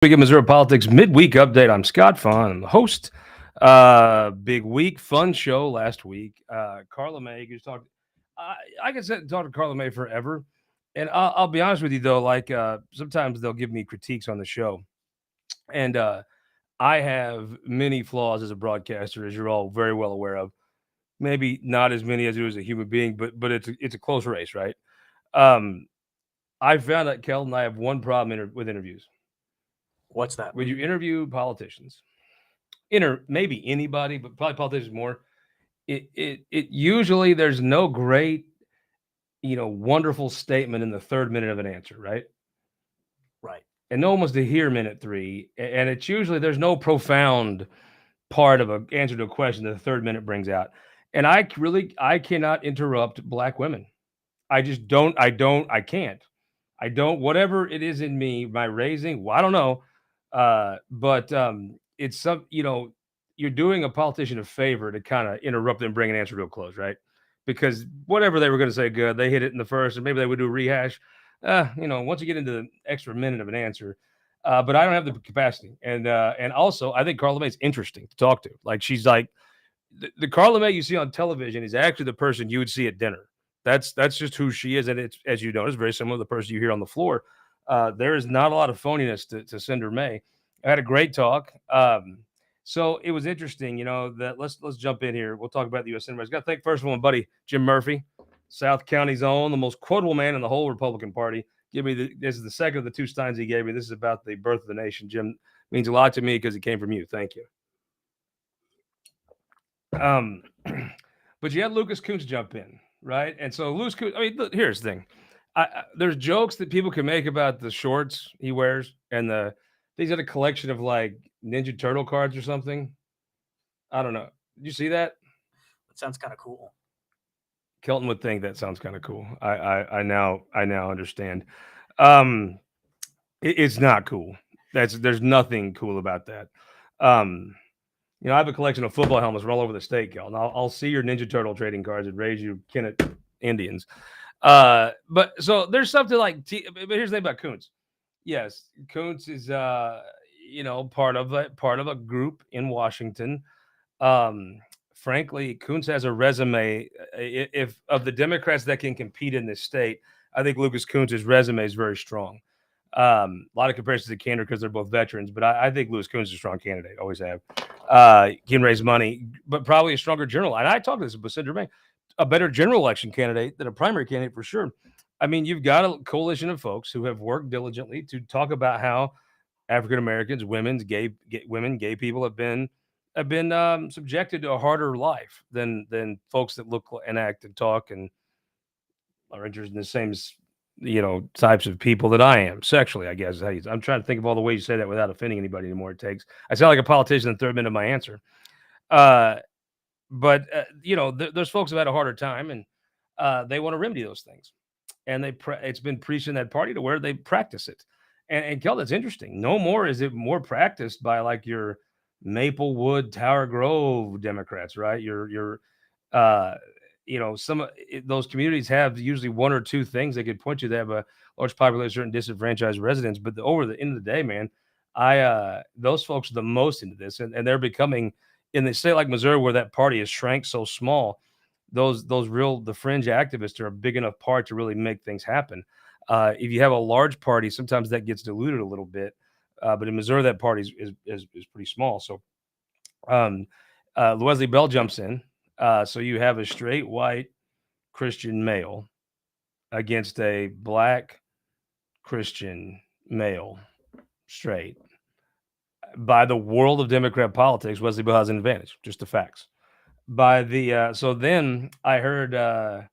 Week of Missouri Politics Midweek Update. I'm Scott Faughn. I'm the host. Big week, fun show last week. Carla May, who's talked. I can sit and talk to Carla May forever, and I'll be honest with you though. Sometimes they'll give me critiques on the show, and I have many flaws as a broadcaster, as you're all very well aware of. Maybe not as many as you as a human being, but it's a close race, right? Um, I found that Kel and I have one problem with interviews. What's that? When you interview politicians, maybe anybody, but probably politicians more. It usually there's no great, wonderful statement in the third minute of an answer, right? Right. And no one wants to hear minute three, and it's usually there's no profound part of an answer to a question that the third minute brings out. And I cannot interrupt black women. I just don't. I can't. I don't. Whatever it is in me, my raising. Well, I don't know. But it's some. You're doing a politician a favor to kind of interrupt them and bring an answer to a close, right? Because whatever they were going to say, good, they hit it in the first, and maybe they would do a rehash. Once you get into the extra minute of an answer, but I don't have the capacity, and also I think Carla May's interesting to talk to. Like she's like the Carla May you see on television is actually the person you would see at dinner. That's just who she is, and it's, as you notice, very similar to the person you hear on the floor. There is not a lot of phoniness to Cinder May. I had a great talk. So it was interesting, that let's jump in here. We'll talk about the U.S. Senate race. Got to thank first of all, my buddy Jim Murphy, South County's own, the most quotable man in the whole Republican Party. This is the second of the two steins he gave me. This is about the birth of the nation. Jim means a lot to me because it came from you. Thank you. But you had Lucas Kunce jump in, right? And so Lucas Kunce, look, here's the thing. There's jokes that people can make about the shorts he wears and he's got a collection of like Ninja Turtle cards or something. I don't know. Did you see that? It sounds kind of cool. Kelton would think that sounds kind of cool. I now understand. It's not cool. There's nothing cool about that. I have a collection of football helmets all over the state, Kel, and I'll see your Ninja Turtle trading cards and raise you Kennett Indians. But so there's something like, but here's the thing about Kunce. Yes, Kunce is, part of a group in Washington. Frankly, Kunce has a resume. If of the Democrats that can compete in this state, I think Lucas Kunce's resume is very strong. A lot of comparisons to Kander because they're both veterans, but I think Lucas Kunce is a strong candidate. Always have. Can raise money, but probably a stronger general. And I talked to this with Cinder May, a better general election candidate than a primary candidate for sure. I mean, you've got a coalition of folks who have worked diligently to talk about how African Americans, gay people have been subjected to a harder life than folks that look and act and talk and are interested in the same types of people that I am sexually, I guess. I'm trying to think of all the ways you say that without offending anybody anymore. I sound like a politician in the third minute of my answer. But there's folks who have had a harder time and they want to remedy those things. And it's been preached in that party to where they practice it. And Kel, that's interesting. No more is it more practiced by like your Maplewood, Tower Grove Democrats, right? Those communities have usually one or two things they could point to. They have a large population of certain disenfranchised residents, but over the end of the day, man, those folks are the most into this, and they're becoming in a state like Missouri where that party has shrank so small. The fringe activists are a big enough part to really make things happen. If you have a large party, sometimes that gets diluted a little bit, but in Missouri that party is pretty small. So Leslie Bell jumps in. So you have a straight white Christian male against a black Christian male, straight. By the world of Democrat politics, Wesley Bell has an advantage. Just the facts. So then I heard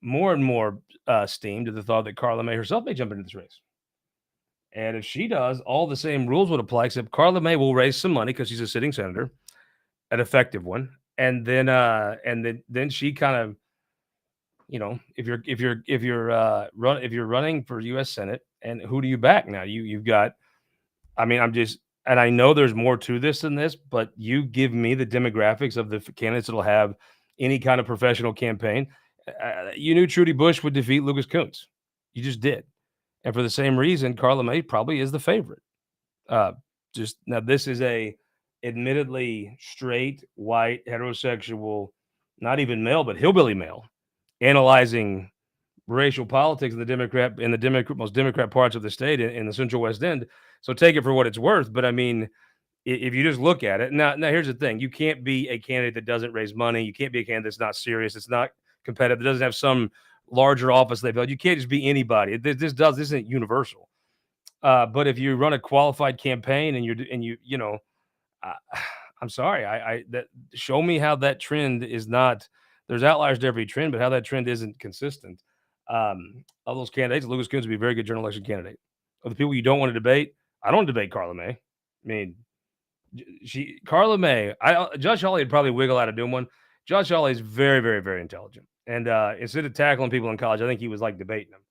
more and more steam to the thought that Carla May herself may jump into this race. And if she does, all the same rules would apply, except Carla May will raise some money because she's a sitting senator, an effective one. And then she kind of, if you're running for U.S. Senate, and who do you back now? You've got, and I know there's more to this than this, but you give me the demographics of the candidates that'll have any kind of professional campaign. You knew Trudy Bush would defeat Lucas Kunce. You just did. And for the same reason, Carla May probably is the favorite. Just now, this is a admittedly straight, white, heterosexual, not even male, but hillbilly male, analyzing racial politics in the most Democrat parts of the state in the Central West End. So take it for what it's worth. But I mean, if you just look at it now, here's the thing: you can't be a candidate that doesn't raise money. You can't be a candidate that's not serious. It's not competitive. It doesn't have some larger office they've held. You can't just be anybody. This isn't universal. But if you run a qualified campaign and you know, uh, I'm sorry, I that show me how that trend is not. There's outliers to every trend, but how that trend isn't consistent. Of those candidates, Lucas Coons would be a very good general election candidate. Of the people you don't want to debate, I don't debate Carla May. I mean, Carla May. Josh Hawley would probably wiggle out of doing one. Josh Hawley is very, very, very intelligent, and instead of tackling people in college, I think he was like debating them.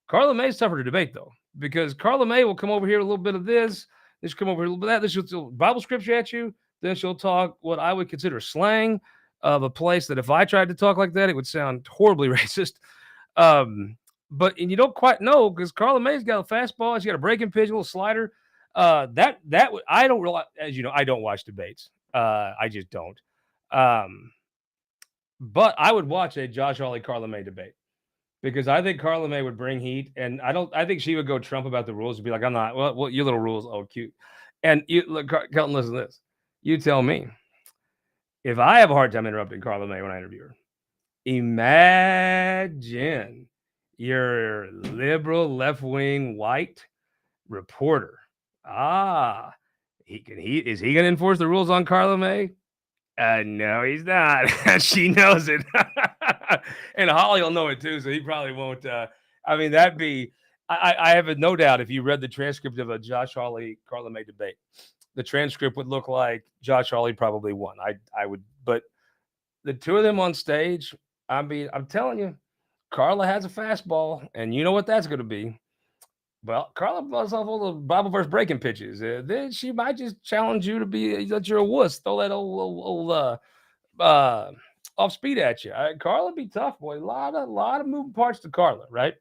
Carla May's tougher to debate though, because Carla May will come over here a little bit of this, then she'll come over here a little bit of that, then she'll throw Bible scripture at you, then she'll talk what I would consider slang of a place that if I tried to talk like that, it would sound horribly racist. And you don't quite know because Carla May's got a fastball, she's got a breaking pitch, a little slider. I don't realize, as you know, I don't watch debates. I just don't. But I would watch a Josh Hawley Carla May debate because I think Carla May would bring heat, and I think she would go Trump about the rules and be like, "I'm not. Well, your little rules, oh cute." And you look, Kelton, listen to this. You tell me if I have a hard time interrupting Carla May when I interview her. Imagine your liberal, left-wing, white reporter. Is he going to enforce the rules on Carla May? No, he's not. She knows it. And Holly will know it too, so he probably won't. I mean, I have no doubt if you read the transcript of a Josh Hawley Carla May debate, the transcript would look like Josh Hawley probably won. I would, but the two of them on stage, I mean, I'm telling you, Carla has a fastball, and you know what that's going to be. Well, Carla busts off all the Bible verse breaking pitches. Then she might just challenge you to be that you're a wuss. Throw that old off speed at you. Carla be tough, boy. A lot of moving parts to Carla, right?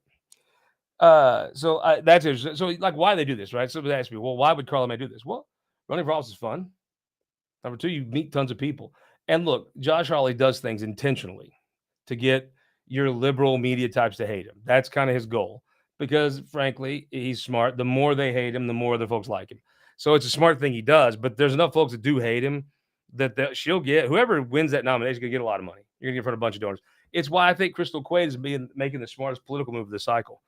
That's it. So like, why they do this, right? Somebody asked me, well, why would Carla May do this? Well, running for office is fun. Number two, you meet tons of people. And look, Josh Hawley does things intentionally to get your liberal media types to hate him. That's kind of his goal because, frankly, he's smart. The more they hate him, the more the folks like him. So it's a smart thing he does. But there's enough folks that do hate him that she'll get. Whoever wins that nomination is going to get a lot of money. You're going to get in front of a bunch of donors. It's why I think Crystal Quaid is making the smartest political move of the cycle.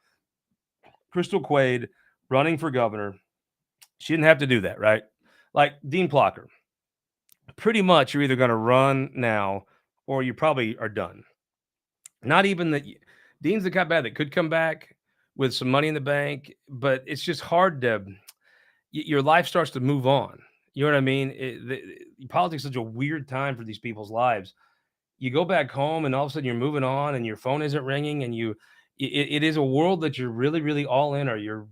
Crystal Quaid running for governor. She didn't have to do that, right? Like Dean Plocker. Pretty much you're either going to run now or you probably are done. Not even that. Dean's the kind of guy that could come back with some money in the bank, but it's just hard to. Your life starts to move on. You know what I mean? Politics is such a weird time for these people's lives. You go back home and all of a sudden you're moving on and your phone isn't ringing and it is a world that you're really, really all in or you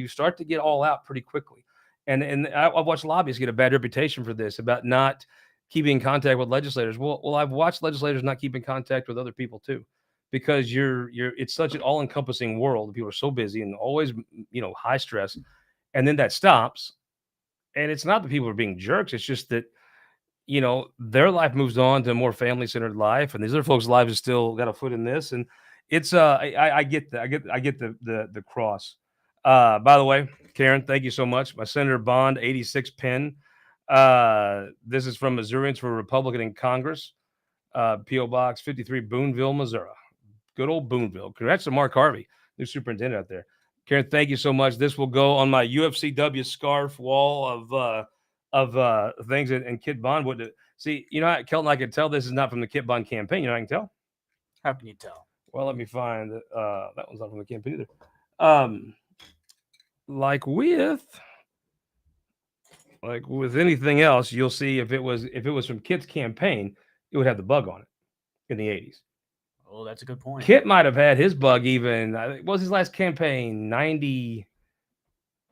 start to get all out pretty quickly. And I've watched lobbyists get a bad reputation for this about not keeping in contact with legislators. Well, I've watched legislators not keep in contact with other people too, because it's such an all-encompassing world. People are so busy and always, high stress, and then that stops. And it's not that people are being jerks. It's just that, their life moves on to a more family-centered life, and these other folks' lives have still got a foot in this. And it's I get that. I get the cross. By the way, Karen, thank you so much. My Senator Bond 86 pin. This is from Missourians for Republican in Congress. P.O. Box 53, Boonville, Missouri. Good old Boonville. Congrats to Mark Harvey, new superintendent out there. Karen, thank you so much. This will go on my UFCW scarf wall of things, and Kit Bond would see. Kelton, I can tell this is not from the Kit Bond campaign. I can tell. How can you tell? Well, let me find that. That one's not from the campaign either. Like with anything else, you'll see if it was from Kit's campaign, it would have the bug on it in the 80s. Oh, that's a good point. Kit might have had his bug even. What was his last campaign? 90.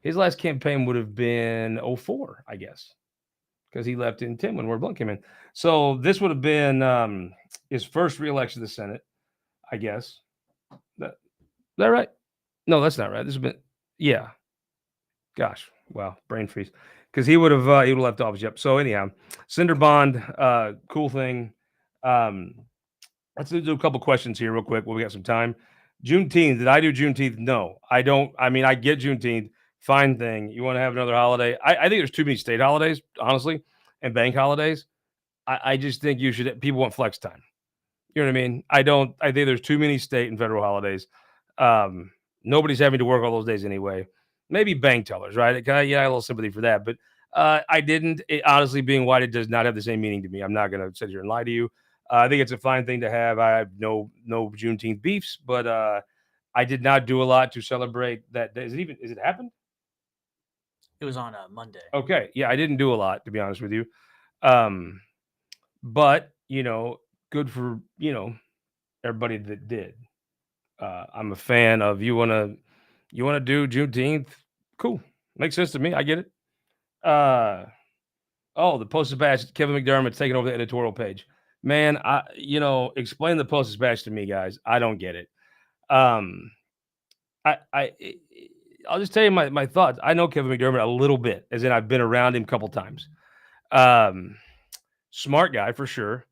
His last campaign would have been 04, I guess, because he left in 10 when Ward Blunt came in. So this would have been his first reelection to the Senate, I guess. Is that right? No, that's not right. This has been, yeah. Gosh, Wow, brain freeze. Because he would have left office. Yep. So anyhow, Cinder Bond, cool thing. Um, let's do a couple questions here real quick. While we got some time. Juneteenth. Did I do Juneteenth? No, I don't. I mean, I get Juneteenth. Fine thing. You want to have another holiday? I think there's too many state holidays, honestly, and bank holidays. I just think you should. People want flex time. You know what I mean? I don't. I think there's too many state and federal holidays. Um, Nobody's having to work all those days anyway. Maybe bank tellers, right? Yeah, I have a little sympathy for that, but I didn't. Honestly, being white, it does not have the same meaning to me. I'm not going to sit here and lie to you. I think it's a fine thing to have. I have no Juneteenth beefs, but I did not do a lot to celebrate that day. Is it happened? It was on a Monday. Okay, yeah, I didn't do a lot to be honest with you. Um, but good for everybody that did. I'm a fan of you want to do Juneteenth. Cool, makes sense to me. I get it. Oh, the Post-Dispatch. Kevin McDermott's taking over the editorial page. Man, explain the Post-Dispatch to me, guys. I don't get it. Um, I'll just tell you my thoughts. I know Kevin McDermott a little bit, as in I've been around him a couple times. Smart guy for sure.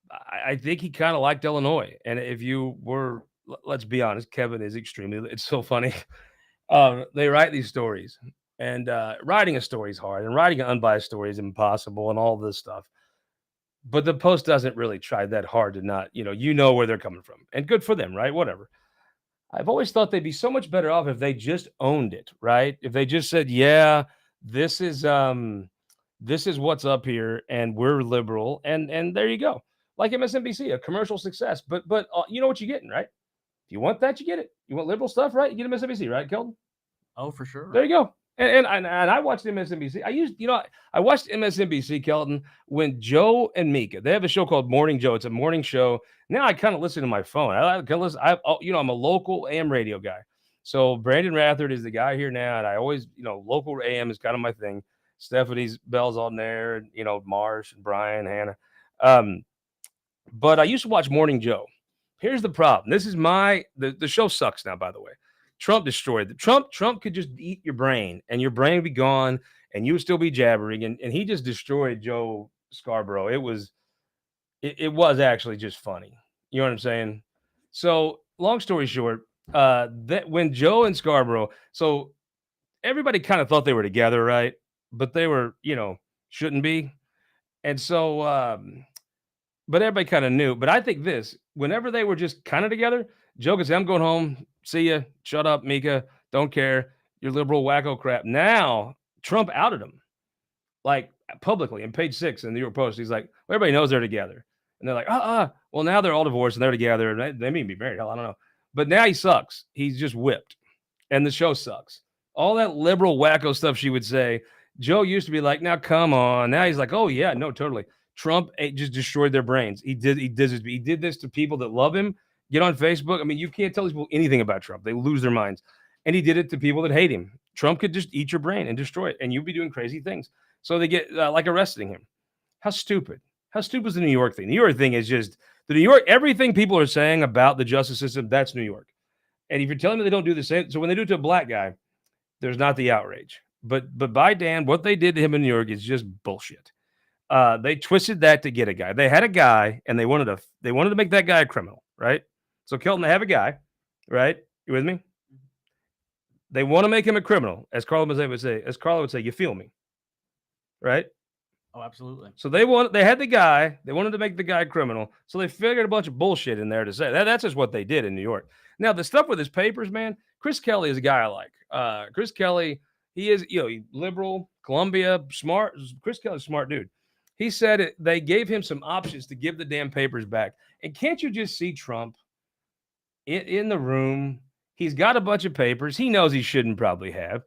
I think he kind of liked Illinois, and if you were, let's be honest, Kevin is extremely. It's so funny. They write these stories, and writing a story is hard, and writing an unbiased story is impossible, and all this stuff. But the Post doesn't really try that hard to not, where they're coming from, and good for them, right? Whatever. I've always thought they'd be so much better off if they just owned it, right? If they just said, "Yeah, this is what's up here, and we're liberal," and there you go. Like MSNBC, a commercial success, but you know what you're getting, right? If you want that, you get it. You want liberal stuff, right? You get MSNBC, right, Kelton? Oh, for sure. There you go. And I watched MSNBC. I watched MSNBC, Kelton, when Joe and Mika, they have a show called Morning Joe. It's a morning show. Now I kind of listen to my phone. I can listen. I'm a local AM radio guy. So Brandon Rathard is the guy here now, and I always, local AM is kind of my thing. Stephanie's Bell's on there, and Marsh and Brian, Hannah. But I used to watch Morning Joe. Here's the problem. This is the show sucks now, by the way. Trump destroyed it. Trump could just eat your brain, and your brain would be gone, and you would still be jabbering. And he just destroyed Joe Scarborough. It was actually just funny. You know what I'm saying? So long story short, that when Joe and Scarborough, so everybody kind of thought they were together, right? But they were, shouldn't be. And so but everybody kind of knew. But I think whenever they were just kind of together, Joe could say, "I'm going home. See ya. Shut up, Mika. Don't care. You're liberal wacko crap." Now, Trump outed him, like publicly in page 6 in the New York Post. He's like, well, everybody knows they're together. And they're like, well, now they're all divorced and they're together. And they may be married. Hell, I don't know. But now he sucks. He's just whipped. And the show sucks. All that liberal wacko stuff she would say. Joe used to be like, now come on. Now he's like, oh, yeah, no, totally. Trump just destroyed their brains. He did this to people that love him. Get on Facebook. I mean, you can't tell these people anything about Trump. They lose their minds. And he did it to people that hate him. Trump could just eat your brain and destroy it, and you'd be doing crazy things. So they get like arresting him. How stupid. How stupid is the New York thing? The New York thing is just everything people are saying about the justice system, that's New York. And if you're telling me they don't do the same, so when they do it to a black guy, there's not the outrage. But by Dan, what they did to him in New York is just bullshit. They twisted that to get a guy. They had a guy, and they wanted to make that guy a criminal, right? So Kelton, they have a guy, right? You with me? They want to make him a criminal, as Carla would say, you feel me, right? Oh, absolutely. So they had the guy, they wanted to make the guy a criminal, so they figured a bunch of bullshit in there to say that's just what they did in New York. Now the stuff with his papers, man, Chris Kelly is a guy I like. Chris Kelly, he is, liberal, Columbia, smart. Chris Kelly's a smart dude. He said they gave him some options to give the damn papers back. And can't you just see Trump in the room? He's got a bunch of papers. He knows he shouldn't probably have.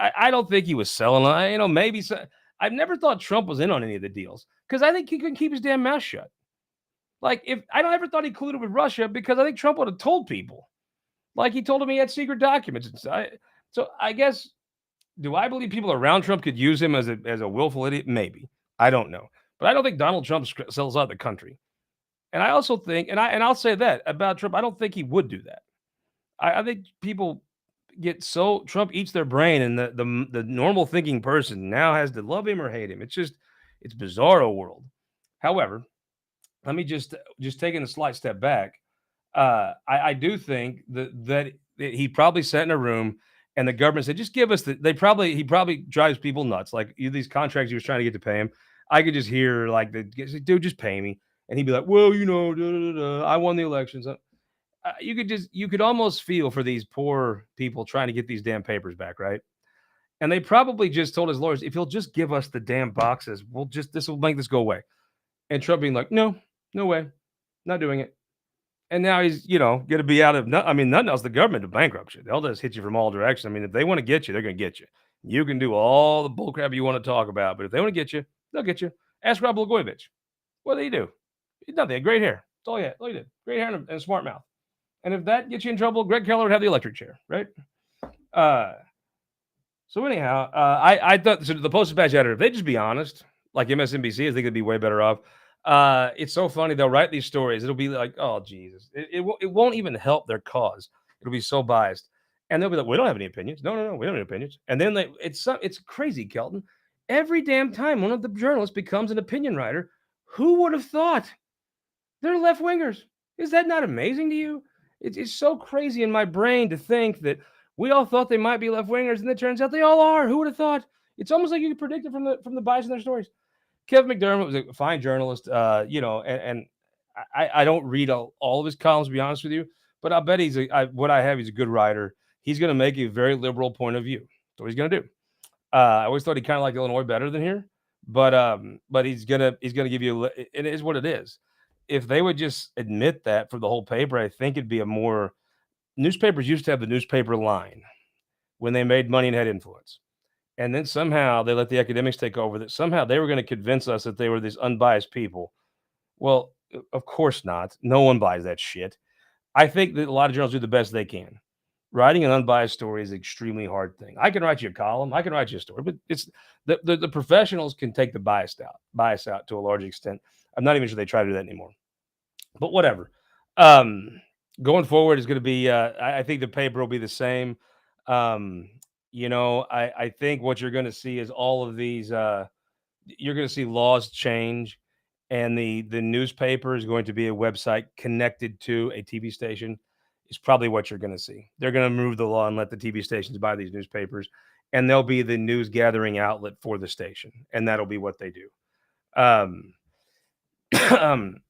I don't think he was selling. Maybe so. I've never thought Trump was in on any of the deals because I think he couldn't keep his damn mouth shut. Like, if I don't ever thought he colluded with Russia because I think Trump would have told people. Like he told him he had secret documents. So I guess, do I believe people around Trump could use him as a willful idiot? Maybe. I don't know. But I don't think Donald Trump sells out the country. And I also think, and I'll say that about Trump, I don't think he would do that. I think people get so Trump eats their brain, and the normal thinking person now has to love him or hate him. It's bizarro world. However, let me just taking a slight step back. I do think that he probably sat in a room and the government said, just give us he probably drives people nuts. Like these contracts he was trying to get to pay him. I could just hear like dude, just pay me. And he'd be like, well, I won the elections. You could almost feel for these poor people trying to get these damn papers back, right? And they probably just told his lawyers, if he'll just give us the damn boxes, this will make this go away. And Trump being like, no, no way, not doing it. And now he's, going to be out of, nothing else. The government to bankrupt you. They'll just hit you from all directions. I mean, if they want to get you, they're going to get you. You can do all the bullcrap you want to talk about, but if they want to get you, they'll get you. Ask Rob Blagojevich. What did he do? He did nothing. Great hair. That's all he had. All he did. Great hair and a smart mouth. And if that gets you in trouble, Greg Keller would have the electric chair, right? So anyhow, I thought so the Post-Dispatch editor, if they just be honest, like MSNBC, I think it'd be way better off. It's so funny. They'll write these stories. It'll be like, oh, Jesus. It won't even help their cause. It'll be so biased. And they'll be like, we don't have any opinions. No, we don't have any opinions. And then it's crazy, Kelton. Every damn time one of the journalists becomes an opinion writer, who would have thought? They're left-wingers. Is that not amazing to you? It's so crazy in my brain to think that we all thought they might be left-wingers, and it turns out they all are. Who would have thought? It's almost like you could predict it from the bias in their stories. Kevin McDermott was a fine journalist, and I don't read all of his columns, to be honest with you, but I bet he's a good writer. He's going to make a very liberal point of view. That's what he's going to do. I always thought he kind of liked Illinois better than here, but he's gonna give you. It is what it is. If they would just admit that for the whole paper, I think it'd be a more. Newspapers used to have the newspaper line when they made money and had influence. And then somehow they let the academics take over, that somehow they were going to convince us that they were these unbiased people. Well, of course not. No one buys that shit. I think that a lot of journalists do the best they can. Writing an unbiased story is an extremely hard thing. I can write you a column, I can write you a story, but it's the professionals can take the bias out to a large extent. I'm not even sure they try to do that anymore. But whatever. Going forward is going to be. I think the paper will be the same. I think what you're going to see is all of these. You're going to see laws change, and the newspaper is going to be a website connected to a TV station. Is probably what you're going to see. They're going to move the law and let the TV stations buy these newspapers, and they'll be the news gathering outlet for the station, and that'll be what they do.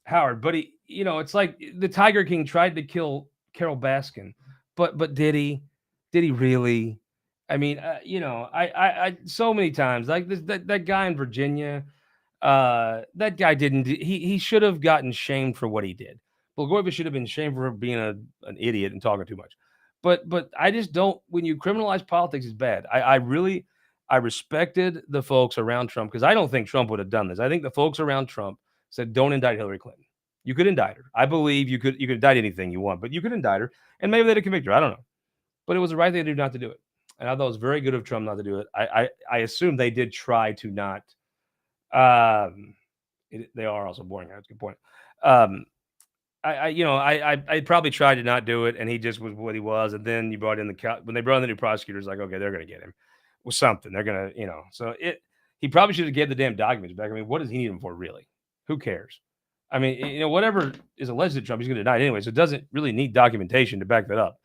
Howard, but it's like the Tiger King tried to kill Carol Baskin, but did he? Did he really? I mean, I so many times like that guy in Virginia, that guy didn't. He should have gotten shamed for what he did. Blagojevich should have been shamed for being an idiot and talking too much. But I just don't. When you criminalize politics, it's bad. I respected the folks around Trump because I don't think Trump would have done this. I think the folks around Trump said, don't indict Hillary Clinton. You could indict her. I believe you could indict anything you want, but you could indict her, and maybe they'd convict her. I don't know. But it was the right thing to do not to do it. And I thought it was very good of Trump not to do it. I assume they did try to not. They are also boring. That's a good point. I probably tried to not do it, and he just was what he was. And then you brought in when they brought in the new prosecutors, like, okay, they're going to get him with something. They're going to, so he probably should have gave the damn documents back. I mean, what does he need them for, really? Who cares? I mean, whatever is alleged to Trump, he's going to deny it anyway. So it doesn't really need documentation to back that up.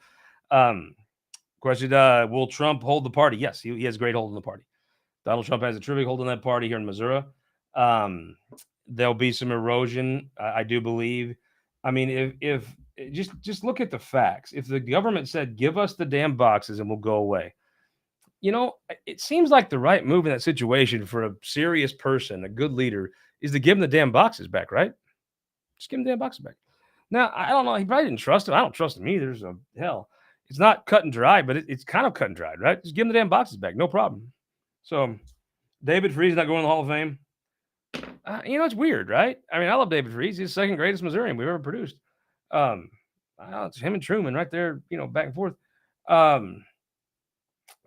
Question, will Trump hold the party? Yes, he has a great hold on the party. Donald Trump has a terrific hold on that party here in Missouri. There'll be some erosion, I do believe. I mean, if just look at the facts. If the government said, give us the damn boxes and we'll go away, it seems like the right move in that situation for a serious person, a good leader, is to give him the damn boxes back, right? Just give him the damn boxes back. Now, I don't know. He probably didn't trust him. I don't trust him either. So, hell, it's not cut and dry, but it's kind of cut and dried, right? Just give him the damn boxes back. No problem. So, David Freese not going to the Hall of Fame. It's weird, right? I mean, I love David Freese. He's the second greatest Missourian we've ever produced. It's him and Truman right there, back and forth. I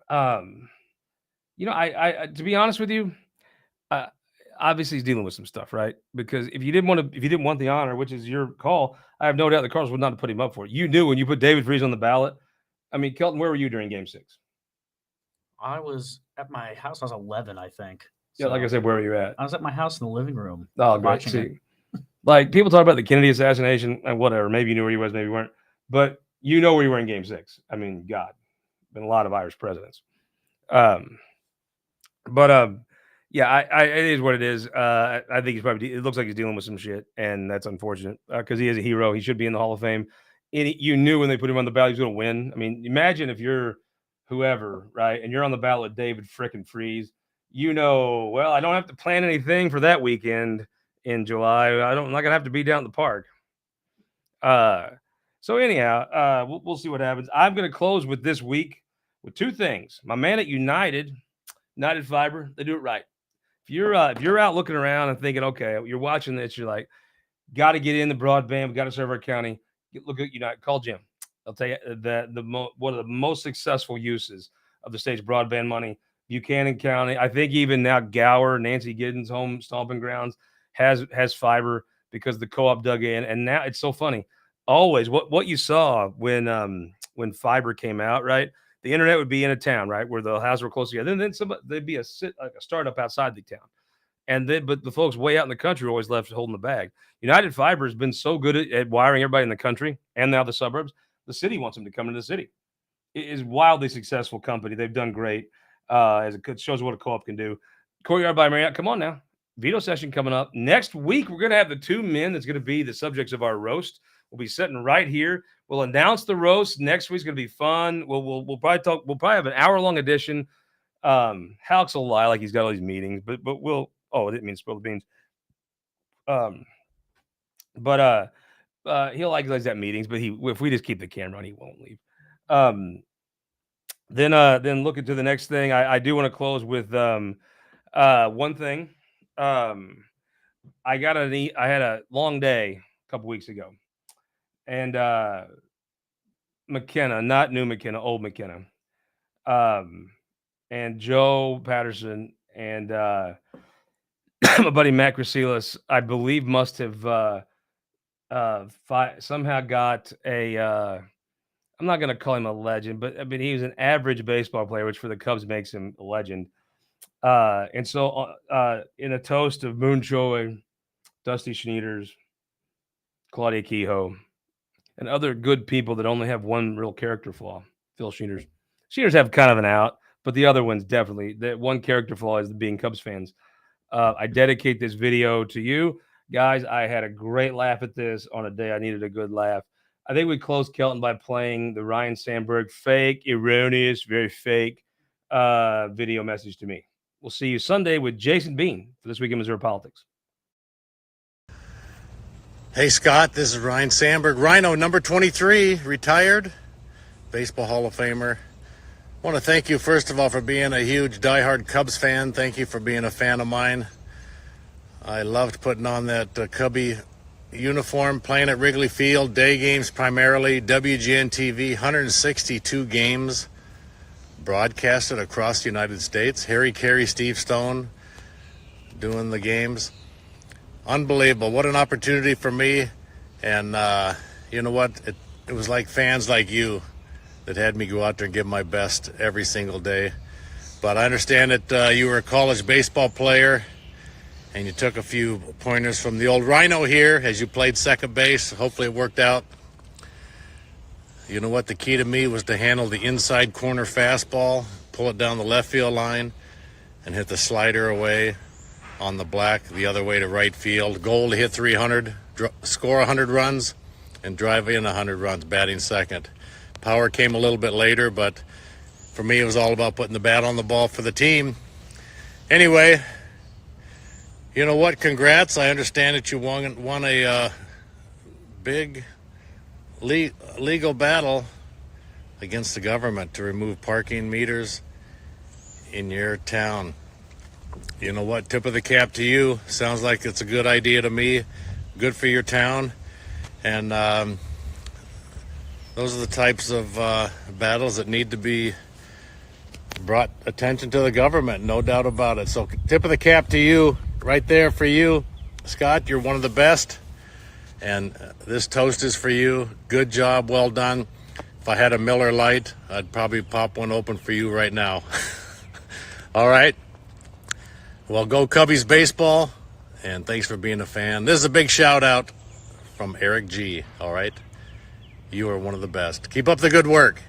to be honest with you, obviously he's dealing with some stuff, right? Because if you didn't want the honor, which is your call, I have no doubt the Cardinals would not have put him up for it. You knew when you put David Freese on the ballot I mean, Kelton, where were you during Game 6? I was at my house. I was 11, I think. Yeah, like I So, said, where were you at? I was at my house in the living room Oh, great. watching it. See, like people talk about the Kennedy assassination and whatever. Maybe you knew where he was, maybe you weren't. But you know where you were in Game 6. I mean, God, been a lot of Irish presidents. But yeah, it is what it is. I think he's probably. It looks like he's dealing with some shit, and that's unfortunate because he is a hero. He should be in the Hall of Fame. And you knew when they put him on the ballot, he was going to win. I mean, imagine if you're whoever, right, and you're on the ballot, David frickin' Freeze. You know, well, I don't have to plan anything for that weekend in July. I'm not gonna have to be down at the park. So anyhow, we'll see what happens. I'm gonna close with this week with two things. My man at United Fiber, they do it right. If you're out looking around and thinking, okay, you're watching this, you're like, got to get in the broadband, we got to serve our county. Look at United, call Jim. I'll tell you that one of the most successful uses of the state's broadband money, Buchanan County. I think even now Gower, Nancy Giddens' home stomping grounds, has fiber because the co-op dug in, and now it's so funny. Always, what you saw when fiber came out, right? The internet would be in a town, right, where the houses were close together. And then there'd be like a startup outside the town. And then, but the folks way out in the country are always left holding the bag. United Fiber has been so good at wiring everybody in the country and now the suburbs. The city wants them to come into the city. It is wildly successful company. They've done great. It shows what a co-op can do. Courtyard by Marriott, come on now. Veto session coming up. Next week, we're going to have the two men that's going to be the subjects of our roast. We'll be sitting right here. We'll announce the roast. Next week's going to be fun. We'll probably talk. We'll probably have an hour-long edition. Halleck's will lie like he's got all these meetings, but we'll. Oh, I didn't mean to spill the beans. But he'll like that meetings, but if we just keep the camera on, he won't leave. Then look into the next thing. I do want to close with one thing. I had a long day a couple weeks ago, and McKenna, not new McKenna, old McKenna, and Joe Patterson and my buddy Matt Grasilis, I believe, must have somehow got a. I'm not going to call him a legend, but I mean he was an average baseball player, which for the Cubs makes him a legend. And so, in a toast of Moon Choi, Dusty Schneiders, Claudia Kehoe, and other good people that only have one real character flaw, Phil Schneiders. Schneiders have kind of an out, but the other ones definitely. That one character flaw is being Cubs fans. I dedicate this video to you guys. I had a great laugh at this on a day I needed a good laugh. I think we closed Kelton by playing the Ryan Sandberg fake, erroneous, very fake video message to me. We'll see you Sunday with Jason Bean for This Week in Missouri Politics. Hey, Scott, this is Ryan Sandberg. Rhino, number 23, retired, Baseball Hall of Famer. I want to thank you, first of all, for being a huge diehard Cubs fan. Thank you for being a fan of mine. I loved putting on that Cubby uniform, playing at Wrigley Field, day games primarily, WGN TV, 162 games broadcasted across the United States. Harry Carey, Steve Stone doing the games. Unbelievable. What an opportunity for me. And you know what? It was like fans like you that had me go out there and give my best every single day. But I understand that you were a college baseball player and you took a few pointers from the old Rhino here as you played second base. Hopefully it worked out. You know what? The key to me was to handle the inside corner fastball, pull it down the left field line, and hit the slider away on the black the other way to right field. Goal to hit 300, score 100 runs, and drive in 100 runs, batting second. Power came a little bit later, but for me it was all about putting the bat on the ball for the team. Anyway, you know what? Congrats. I understand that you won a big legal battle against the government to remove parking meters in your town. You know what? Tip of the cap to you. Sounds like it's a good idea to me. Good for your town. And those are the types of battles that need to be brought attention to the government, no doubt about it. So tip of the cap to you, right there for you. Scott, you're one of the best. And this toast is for you. Good job, well done. If I had a Miller Lite, I'd probably pop one open for you right now. All right. Well, go Cubbies baseball, and thanks for being a fan. This is a big shout out from Eric G. All right. You are one of the best. Keep up the good work.